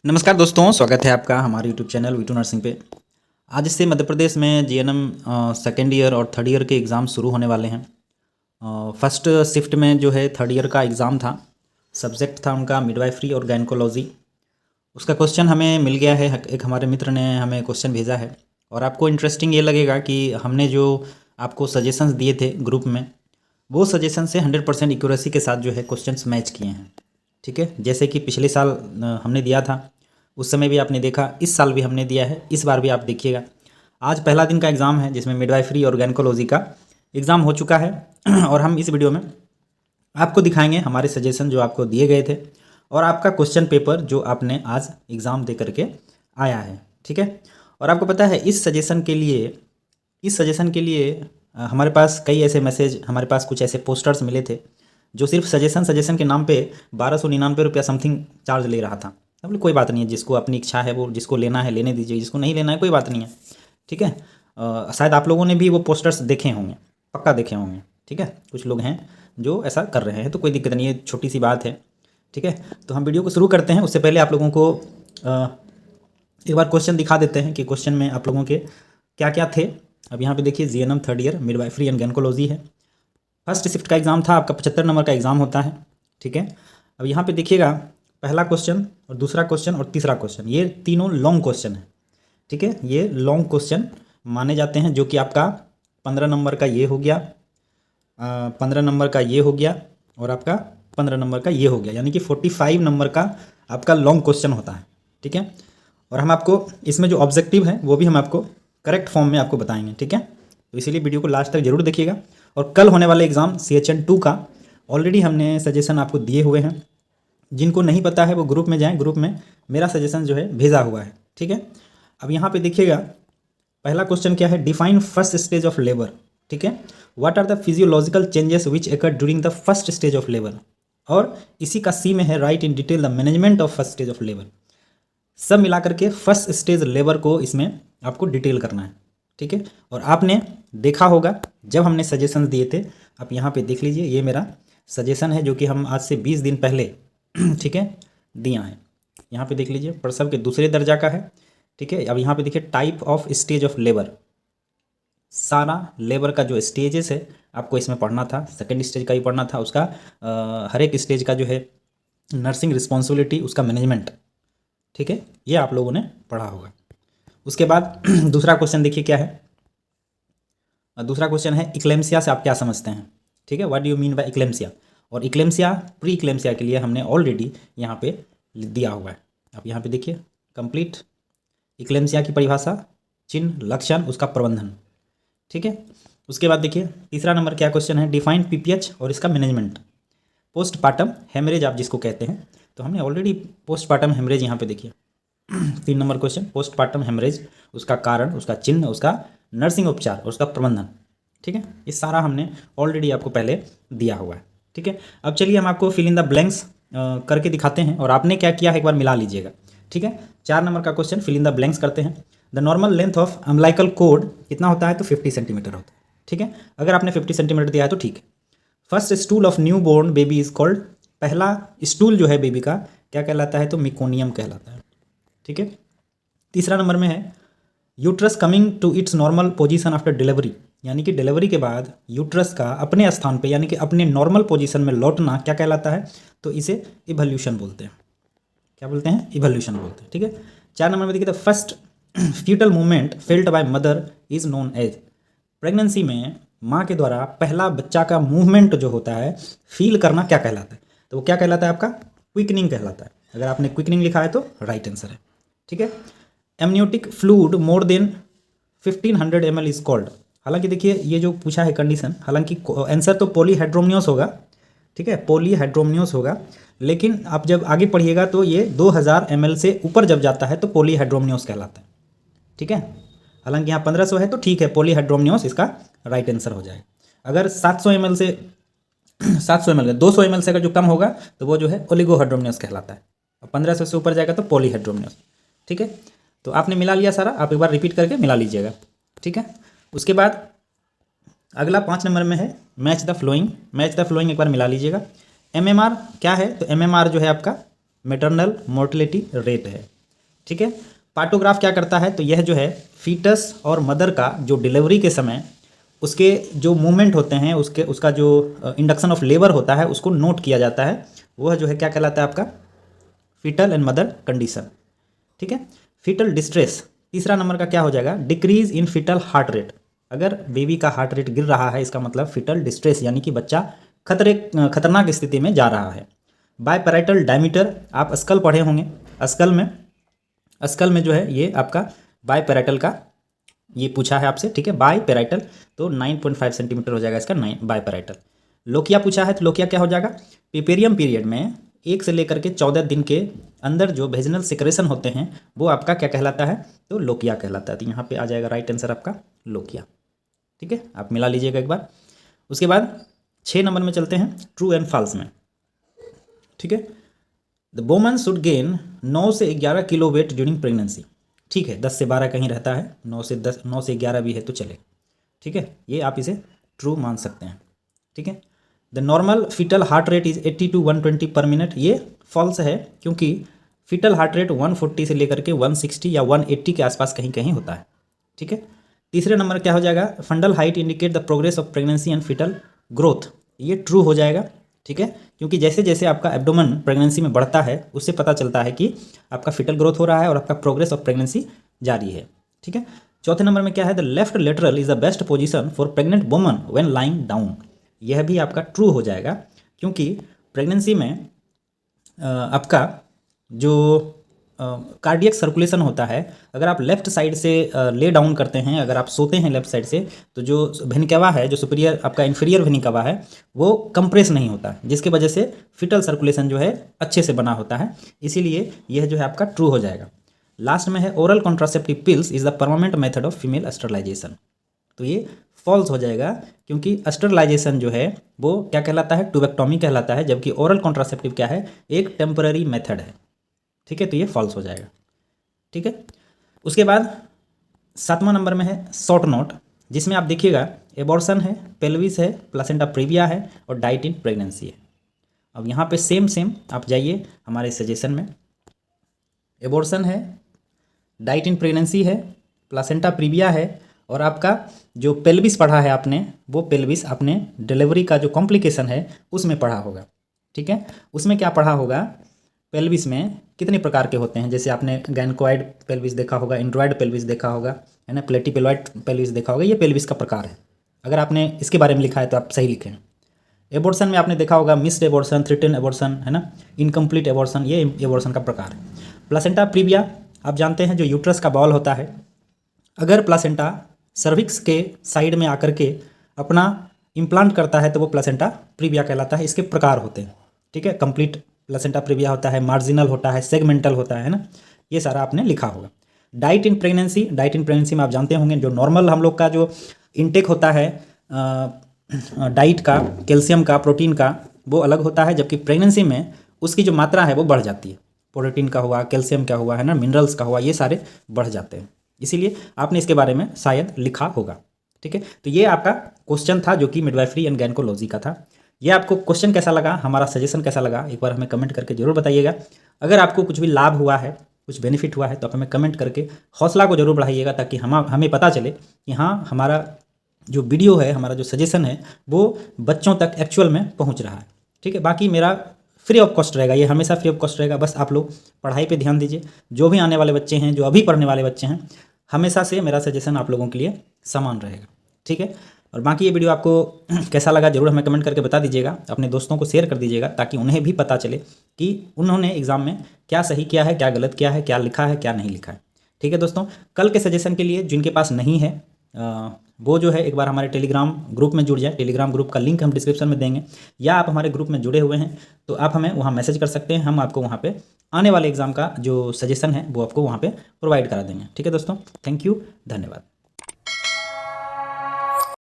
नमस्कार दोस्तों, स्वागत है आपका हमारे यूट्यूब चैनल वीटू नर्सिंग पे। आज से मध्य प्रदेश में जीएनएम सेकेंड ईयर और थर्ड ईयर के एग्ज़ाम शुरू होने वाले हैं। फर्स्ट शिफ्ट में जो है थर्ड ईयर का एग्ज़ाम था, सब्जेक्ट था उनका मिडवाइफरी और गायनकोलॉजी। उसका क्वेश्चन हमें मिल गया है, एक हमारे मित्र ने हमें क्वेश्चन भेजा है और आपको इंटरेस्टिंग ये लगेगा कि हमने जो आपको सजेशंस दिए थे ग्रुप में, वो सजेशन से 100% एक्यूरेसी के साथ जो है क्वेश्चंस मैच किए हैं। ठीक है, जैसे कि पिछले साल हमने दिया था, उस समय भी आपने देखा, इस साल भी हमने दिया है, इस बार भी आप देखिएगा। आज पहला दिन का एग्ज़ाम है जिसमें मिडवाइफरी और गायनकोलॉजी का एग्ज़ाम हो चुका है और हम इस वीडियो में आपको दिखाएंगे हमारे सजेशन जो आपको दिए गए थे और आपका क्वेश्चन पेपर जो आपने आज एग्ज़ाम दे करके आया है। ठीक है, और आपको पता है इस सजेशन के लिए हमारे पास कई ऐसे मैसेज, हमारे पास कुछ ऐसे पोस्टर्स मिले थे जो सिर्फ सजेशन के नाम पे 1299 रुपया समथिंग चार्ज ले रहा था। बोले कोई बात नहीं है, जिसको अपनी इच्छा है वो जिसको लेना है लेने दीजिए, जिसको नहीं लेना है कोई बात नहीं है। ठीक है, शायद आप लोगों ने भी वो पोस्टर्स देखे होंगे, पक्का देखे होंगे। ठीक है, कुछ लोग हैं जो ऐसा कर रहे हैं, तो कोई दिक्कत नहीं है, छोटी सी बात है। ठीक है, तो हम वीडियो को शुरू करते हैं। उससे पहले आप लोगों को एक बार क्वेश्चन दिखा देते हैं कि क्वेश्चन में आप लोगों के क्या क्या थे। अब यहाँ पे देखिए, GNM third year midwifery and gynaecology है। फर्स्ट शिफ्ट का एग्ज़ाम था आपका, 75 नंबर का एग्ज़ाम होता है। ठीक है, अब यहाँ पे देखिएगा, पहला क्वेश्चन और दूसरा क्वेश्चन और तीसरा क्वेश्चन, ये तीनों लॉन्ग क्वेश्चन है। ठीक है, ये लॉन्ग क्वेश्चन माने जाते हैं, जो कि आपका 15 नंबर का ये हो गया, 15 नंबर का ये हो गया और आपका 15 नंबर का ये हो गया, यानी कि 45 नंबर का आपका लॉन्ग क्वेश्चन होता है। ठीक है, और हम आपको इसमें जो ऑब्जेक्टिव है वो भी हम आपको करेक्ट फॉर्म में आपको बताएंगे। ठीक है, तो इसीलिए वीडियो को लास्ट तक जरूर देखिएगा। और कल होने वाले एग्ज़ाम CHN 2 का ऑलरेडी हमने सजेशन आपको दिए हुए हैं। जिनको नहीं पता है वो ग्रुप में जाएं, ग्रुप में मेरा सजेशन जो है भेजा हुआ है। ठीक है, अब यहाँ पे देखिएगा, पहला क्वेश्चन क्या है, define first stage of labour. ठीक है, what are the physiological changes which occur during the first stage of labour. और इसी का सी में है, write in detail the management of first stage of labour. सब मिला करके फर्स्ट स्टेज लेबर को इसमें आपको डिटेल करना है। ठीक है, और आपने देखा होगा जब हमने सजेशन दिए थे, आप यहाँ पे देख लीजिए, ये मेरा सजेशन है जो कि हम आज से 20 दिन पहले ठीक है दिया है। यहाँ पे देख लीजिए, प्रसव के दूसरे दर्जा का है। ठीक है, अब यहाँ पे देखिए, type of stage of labour, सारा लेबर का जो स्टेजेस है आपको इसमें पढ़ना था। सेकेंड स्टेज का ही पढ़ना था, उसका हर एक स्टेज का जो है नर्सिंग रिस्पॉन्सिबिलिटी, उसका मैनेजमेंट। ठीक है, ये आप लोगों ने पढ़ा होगा। उसके बाद दूसरा क्वेश्चन देखिए क्या है, दूसरा क्वेश्चन है, इक्लेम्सिया से आप क्या समझते हैं। ठीक है, what do you mean by eclampsia. और इक्लेम्सिया, प्री इक्लेम्सिया के लिए हमने ऑलरेडी यहाँ पे दिया हुआ है। आप यहाँ पे देखिए, कंप्लीट इक्लेम्सिया की परिभाषा, चिन्ह, लक्षण, उसका प्रबंधन। ठीक है, उसके बाद देखिए तीसरा नंबर क्या क्वेश्चन है, डिफाइन PPH और इसका मैनेजमेंट। पोस्टपार्टम हेमरेज आप जिसको कहते हैं, तो हमने ऑलरेडी पोस्टपार्टम हेमरेज यहाँ पे देखिए 3 नंबर क्वेश्चन, पोस्टपार्टम हेमरेज, उसका कारण, उसका चिन्ह, उसका नर्सिंग उपचार और उसका प्रबंधन। ठीक है, ये सारा हमने ऑलरेडी आपको पहले दिया हुआ है। ठीक है, अब चलिए हम आपको फिल इन द ब्लैंक्स करके दिखाते हैं और आपने क्या किया है एक बार मिला लीजिएगा। ठीक है, 4 नंबर का question, fill in the blanks करते हैं। The normal length of umbilical cord कितना होता है, तो 50 सेंटीमीटर होता है। ठीक है, अगर आपने 50 सेंटीमीटर दिया है तो ठीक है। First stool of new born baby is called, पहला स्टूल जो है बेबी का क्या कहलाता है, तो मिकोनियम कहलाता है। ठीक है, तीसरा नंबर में है, uterus coming to its normal position after delivery, यानी कि डिलीवरी के बाद यूट्रस का अपने स्थान पे यानी कि अपने नॉर्मल पोजीशन में लौटना क्या कहलाता है, तो इसे इवोल्यूशन बोलते हैं। क्या बोलते हैं, इवोल्यूशन बोलते हैं। ठीक है, 4 नंबर में देखिए, the first foetal movement felt by mother is known as, pregnancy में माँ के द्वारा पहला बच्चा का मूवमेंट जो होता है, फील करना, क्या कहलाता है, तो वो क्या कहलाता है, आपका क्विकनिंग कहलाता है। अगर आपने क्विकनिंग लिखा है तो राइट आंसर है। ठीक है, amniotic fluid more than 1500 ml is called, हालांकि देखिए ये जो पूछा है कंडीशन, हालांकि आंसर तो पॉलीहाइड्रोमनियोस होगा। ठीक है, पॉलीहाइड्रोमनियोस होगा, लेकिन आप जब आगे पढ़िएगा तो ये 2000 ml से ऊपर जब जाता है तो पॉलीहाइड्रोमनियोस कहलाता है। ठीक है, हालांकि यहाँ 1500 है तो ठीक है, पॉलीहाइड्रोमनियोस इसका राइट आंसर हो जाएगा। अगर 700 ml से 200 ml से अगर जो कम होगा तो वो जो है ओलिगोहाइड्रोमनियोस कहलाता है, और 1500 से ऊपर जाएगा तो पॉलीहाइड्रोमनियोस। ठीक है, तो आपने मिला लिया सारा, आप एक बार रिपीट करके मिला लीजिएगा। ठीक है, उसके बाद अगला 5 नंबर में है, match the flowing, match the flowing एक बार मिला लीजिएगा। MMR क्या है, तो MMR जो है आपका मैटरनल मोर्टेलिटी रेट है। ठीक है, पार्टोग्राफ क्या करता है, तो यह जो है फीटस और मदर का जो डिलीवरी के समय उसके जो मूवमेंट होते हैं, उसका जो इंडक्शन ऑफ लेबर होता है उसको नोट किया जाता है। वह जो है क्या कहलाता है आपका फीटल एंड मदर कंडीशन। ठीक है, फीटल डिस्ट्रेस तीसरा नंबर का क्या हो जाएगा, decrease in fetal heart rate. अगर बेबी का हार्ट रेट गिर रहा है इसका मतलब फीटल डिस्ट्रेस यानी कि बच्चा खतरनाक स्थिति में जा रहा है। बायपैराइटल डायमीटर आप स्कल पढ़े होंगे, स्कल में जो है ये आपका बायपैराइटल का ये पूछा है आपसे। ठीक है, बायपैराइटल तो 9.5 सेंटीमीटर हो जाएगा इसका बायपैराइटल। लोकिया पूछा है तो लोकिया क्या हो जाएगा, पिपेरियम पीरियड में 1 से लेकर के 14 दिन के अंदर जो वेजिनल सिक्रेशन होते हैं वो आपका क्या कहलाता है, तो लोकिया कहलाता है। तो यहाँ पे आ जाएगा राइट आंसर आपका लोकिया। ठीक है, आप मिला लीजिएगा एक बार। उसके बाद 6 नंबर में चलते हैं ट्रू एंड फॉल्स में। ठीक है, द वोमन शुड गेन 9 से 11 किलो वेट ड्यूरिंग प्रेगनेंसी। ठीक है, 10 से 12 कहीं रहता है, 9 से 11 भी है तो चले। ठीक है, ये आप इसे ट्रू मान सकते हैं। ठीक है, the normal fetal heart rate is 80 to 120 पर मिनट, ये फॉल्स है क्योंकि फीटल हार्ट रेट 140 से लेकर के 160 या 180 के आसपास कहीं कहीं होता है। ठीक है, तीसरे नंबर क्या हो जाएगा, fundal height indicate the progress of pregnancy and fetal growth, ये ट्रू हो जाएगा। ठीक है, क्योंकि जैसे जैसे आपका एब्डोमेन प्रेगनेंसी में बढ़ता है उससे पता चलता है कि आपका फीटल ग्रोथ हो रहा है और आपका प्रोग्रेस ऑफ प्रेगनेंसी जारी है। ठीक है, चौथे नंबर में क्या है, the left lateral is the best position for pregnant woman when lying down, यह भी आपका ट्रू हो जाएगा क्योंकि प्रेगनेंसी में आपका जो कार्डियक सर्कुलेशन होता है, अगर आप लेफ्ट साइड से ले डाउन करते हैं, अगर आप सोते हैं लेफ्ट साइड से, तो जो वेनिकवा है, जो सुपीरियर आपका इन्फीरियर वेनिकवा है, वो कंप्रेस नहीं होता, जिसके वजह से फीटल सर्कुलेशन जो है अच्छे से बना होता है। इसीलिए यह जो है आपका ट्रू हो जाएगा। लास्ट में है oral contraceptive pills is the permanent method of female sterilisation, तो ये फॉल्स हो जाएगा क्योंकि स्टरलाइजेशन जो है वो क्या कहलाता है, ट्यूबेक्टोमी कहलाता है, जबकि ओरल कॉन्ट्रासेप्टिव क्या है, एक टेम्पररी मेथड है। ठीक है, तो ये फॉल्स हो जाएगा। ठीक है, उसके बाद 7वां नंबर में है शॉर्ट नोट, जिसमें आप देखिएगा एबॉर्शन है, पेल्विस है, प्लासेंटा प्रीविया है और डाइट इन प्रेगनेंसी है। अब यहाँ पे सेम आप जाइए हमारे सजेशन में, एबॉर्शन है, डाइट इन प्रेगनेंसी है, प्लासेंटा प्रीविया है और आपका जो पेल्विस पढ़ा है आपने, वो पेल्विस आपने डिलीवरी का जो कॉम्प्लिकेशन है उसमें पढ़ा होगा। ठीक है, उसमें क्या पढ़ा होगा, पेल्विस में कितने प्रकार के होते हैं, जैसे आपने गैनकोइड पेल्विस देखा होगा, एंड्रॉयड पेल्विस देखा होगा, है ना, प्लेटिपेलॉइड पेल्विस देखा होगा, ये पेल्विस का प्रकार है। अगर आपने इसके बारे में लिखा है तो आप सही लिखें। एबॉर्शन में आपने देखा होगा मिस्ड एबॉर्शन, थ्रेटेन एबॉर्शन, है ना, इनकम्प्लीट एबॉर्शन, ये एबॉर्शन का प्रकार है। प्लासेंटा प्रीविया आप जानते हैं जो यूट्रस का बॉल होता है, अगर प्लासेंटा सर्विक्स के साइड में आकर के अपना इम्प्लांट करता है तो वो प्लासेंटा प्रीविया कहलाता है। इसके प्रकार होते हैं। ठीक है, कंप्लीट प्लासेंटा प्रीविया होता है, मार्जिनल होता है, सेगमेंटल होता है ना, ये सारा आपने लिखा होगा। डाइट इन प्रेगनेंसी में आप जानते होंगे जो नॉर्मल हम लोग का जो इनटेक होता है डाइट का, कैल्शियम का, प्रोटीन का, वो अलग होता है, जबकि प्रेगनेंसी में उसकी जो मात्रा है वो बढ़ जाती है। प्रोटीन का हुआ, कैल्शियम का हुआ, है ना, मिनरल्स का हुआ, ये सारे बढ़ जाते हैं। इसीलिए आपने इसके बारे में शायद लिखा होगा। ठीक है, तो ये आपका क्वेश्चन था जो कि मिडवाइफरी एंड गायनेकोलॉजी का था। ये आपको क्वेश्चन कैसा लगा, हमारा सजेशन कैसा लगा, एक बार हमें कमेंट करके जरूर बताइएगा। अगर आपको कुछ भी लाभ हुआ है, कुछ बेनिफिट हुआ है तो आप हमें कमेंट करके हौसला को जरूर बढ़ाइएगा, ताकि हमें पता चले कि हाँ हमारा जो वीडियो है, हमारा जो सजेशन है वो बच्चों तक एक्चुअल में पहुँच रहा है। ठीक है, बाकी मेरा फ्री ऑफ कॉस्ट रहेगा, ये हमेशा फ्री ऑफ कॉस्ट रहेगा। बस आप लोग पढ़ाई पे ध्यान दीजिए। जो भी आने वाले बच्चे हैं, जो अभी पढ़ने वाले बच्चे हैं, हमेशा से मेरा सजेशन आप लोगों के लिए समान रहेगा। ठीक है, और बाकी ये वीडियो आपको कैसा लगा जरूर हमें कमेंट करके बता दीजिएगा। अपने दोस्तों को शेयर कर दीजिएगा ताकि उन्हें भी पता चले कि उन्होंने एग्ज़ाम में क्या सही किया है, क्या गलत किया है, क्या लिखा है, क्या नहीं लिखा है। ठीक है दोस्तों, कल के सजेशन के लिए जिनके पास नहीं है वो जो है एक बार हमारे टेलीग्राम ग्रुप में जुड़ जाए। टेलीग्राम ग्रुप का लिंक हम डिस्क्रिप्शन में देंगे, या आप हमारे ग्रुप में जुड़े हुए हैं तो आप हमें वहाँ मैसेज कर सकते हैं। हम आपको वहाँ पे आने वाले एग्ज़ाम का जो सजेशन है वो आपको वहाँ पे प्रोवाइड करा देंगे। ठीक है दोस्तों, थैंक यू, धन्यवाद।